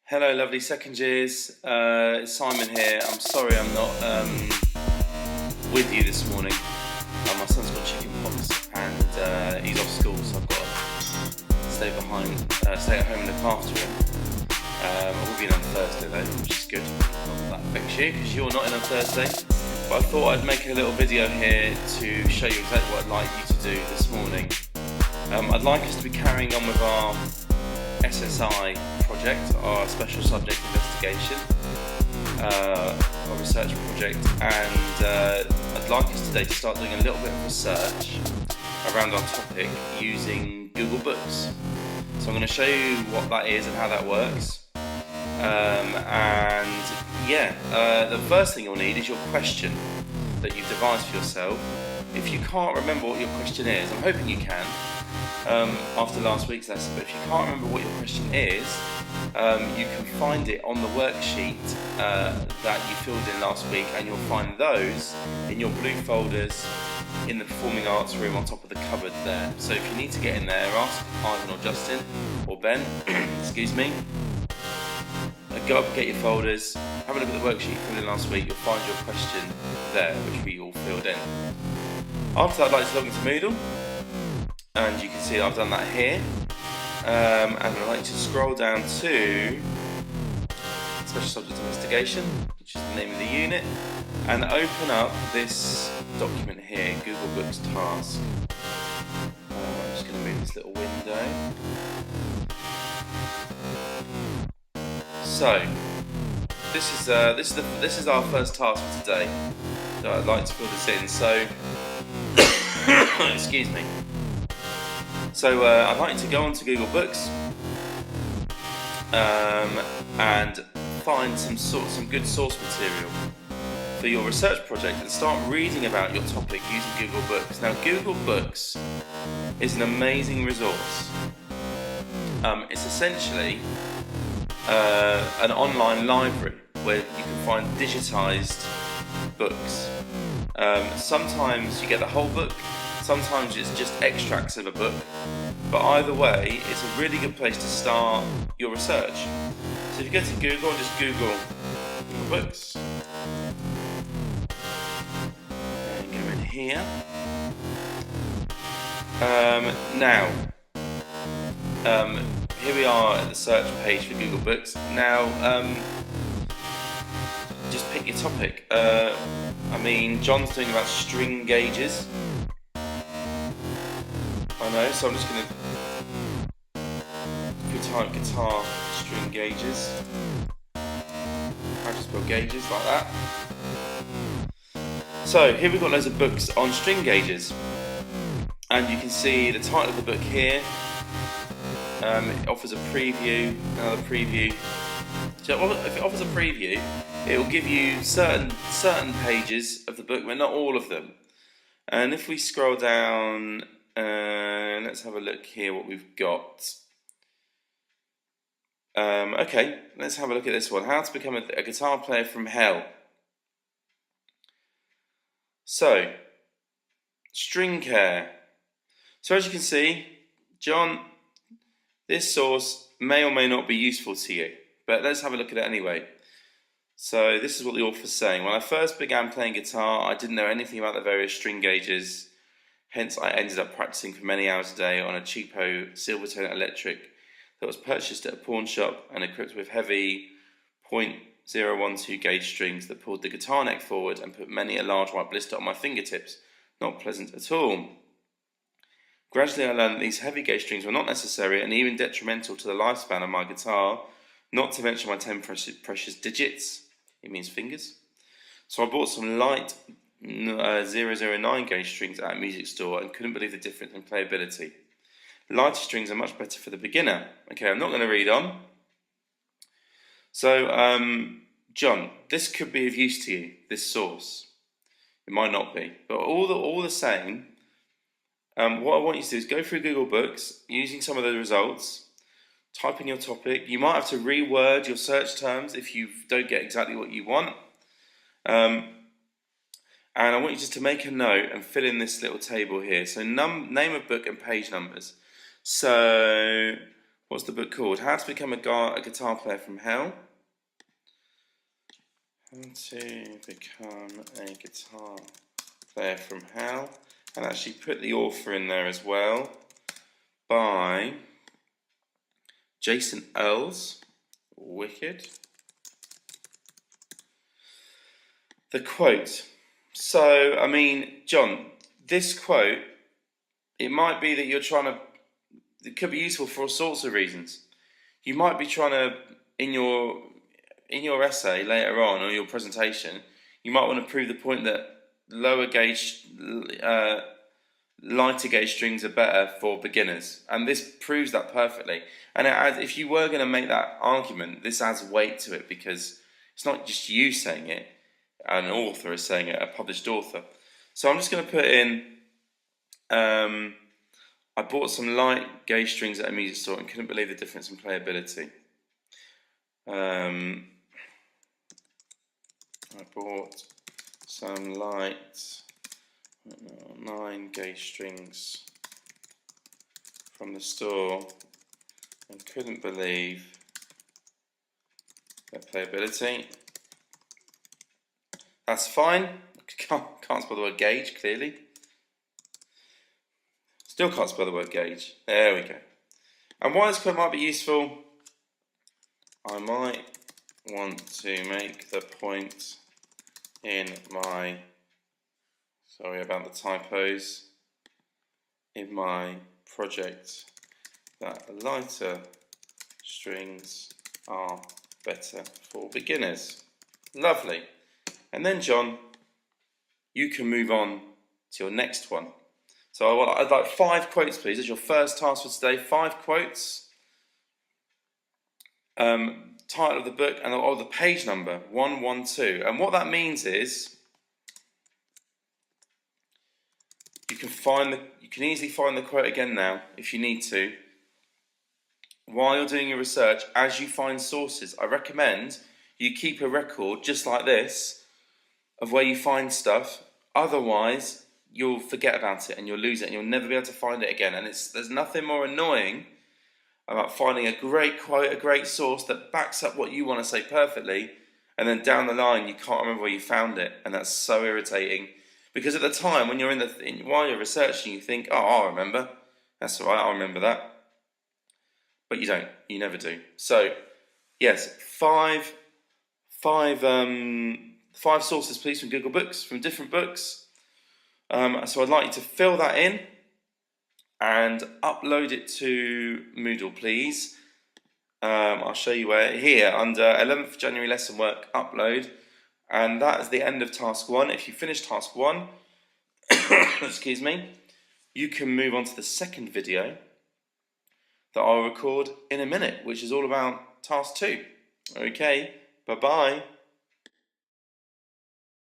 Hello, lovely second years. It's Simon here. I'm sorry I'm not with you this morning. My son's got chicken pox and he's off school, so I've got to stay at home and look after him. I will be in on Thursday though, which is good. Not that affects you because you're not in on Thursday. But I thought I'd make a little video here to show you exactly what I'd like you to do this morning. I'd like us to be carrying on with our SSI project, our Special Subject Investigation, our research project, and I'd like us today to start doing a little bit of research around our topic using Google Books. So I'm going to show you what that is and how that works. The first thing you'll need is your question that you've devised for yourself. If you can't remember what your question is, I'm hoping you can after last week's lesson, but if you can't remember what your question is, you can find it on the worksheet that you filled in last week, and you'll find those in your blue folders in the Performing Arts room on top of the cupboard there. So if you need to get in there, ask Ivan or Justin or Ben, excuse me, go up and get your folders, have a look at the worksheet you filled in last week, you'll find your question there, which we all filled in. After that, I'd like to log into Moodle, and you can see I've done that here, and I'd like to scroll down to Special Subject Investigation, which is the name of the unit, and open up this document here, Google Books Task. I'm just going to move this little window. So this is our first task for today. So I'd like to fill this in. So excuse me. So I'd like to go onto Google Books and find some good source material for your research project and start reading about your topic using Google Books. Now, Google Books is an amazing resource. It's essentially an online library where you can find digitized books. Sometimes you get the whole book, sometimes it's just extracts of a book, but either way, it's a really good place to start your research. So if you go to Google and just Google Books, and go in here. Here we are at the search page for Google Books. Now, just pick your topic. John's doing about string gauges. I know, so I'm just going to, if you type guitar string gauges, I just put gauges like that. So here we've got loads of books on string gauges, and you can see the title of the book here. It offers a preview, another preview. So if it offers a preview, it will give you certain pages of the book, but not all of them. And if we scroll down, let's have a look here what we've got. Okay, let's have a look at this one. How to become a guitar player from hell. So, string care. So as you can see, John, this source may or may not be useful to you, but let's have a look at it anyway. So this is what the author's saying. When I first began playing guitar, I didn't know anything about the various string gauges. Hence, I ended up practicing for many hours a day on a cheapo Silvertone electric that was purchased at a pawn shop and equipped with heavy .012 gauge strings that pulled the guitar neck forward and put many a large white blister on my fingertips. Not pleasant at all. Gradually, I learned that these heavy gauge strings were not necessary and even detrimental to the lifespan of my guitar, not to mention my 10 precious digits. It means fingers. So I bought some light 009 gauge strings at a music store and couldn't believe the difference in playability. Lighter strings are much better for the beginner. Okay, I'm not going to read on. So, John, this could be of use to you, this source. It might not be, but all the same, what I want you to do is go through Google Books using some of the results, type in your topic. You might have to reword your search terms if you don't get exactly what you want. And I want you just to make a note and fill in this little table here. So name of book and page numbers. So What's the book called? How to Become a Guitar Player from Hell. How to Become a Guitar Player from Hell. And actually put the author in there as well, by Jason Earls. Wicked. The quote. So, I mean, John, this quote, it might be that you're trying to, it could be useful for all sorts of reasons. You might be trying to, in your essay later on, or your presentation, you might want to prove the point that lower gauge, lighter gauge strings are better for beginners, and this proves that perfectly. And it adds, if you were going to make that argument, this adds weight to it, because it's not just you saying it, an author is saying it, a published author. So I'm just going to put in, I bought some light gauge strings at a music store and couldn't believe the difference in playability. I bought some light 9 gauge strings from the store and couldn't believe their playability. That's fine. Can't spell the word gauge, clearly. Still can't spell the word gauge. There we go. And why this quote might be useful, I might want to make the point in my, sorry about the typos, in my project that lighter strings are better for beginners. Lovely. And then, John, you can move on to your next one. So I'd like 5 quotes, please. As your first task for today, 5 quotes. Title of the book and the page number, 112. And what that means is you can easily find the quote again now if you need to. While you're doing your research, as you find sources, I recommend you keep a record just like this of where you find stuff. Otherwise, you'll forget about it and you'll lose it and you'll never be able to find it again. And there's nothing more annoying about finding a great quote, a great source that backs up what you want to say perfectly, and then down the line you can't remember where you found it, and that's so irritating. Because at the time when you're while you're researching, you think, "Oh, I'll remember. That's all right, I'll remember that." But you don't. You never do. So, yes, 5 sources, please, from Google Books, from different books. So I'd like you to fill that in and upload it to Moodle, please. I'll show you where, here, under 11th January lesson work, upload. And that is the end of task 1. If you finish task 1, excuse me, you can move on to the second video that I'll record in a minute, which is all about task 2. Okay, bye-bye.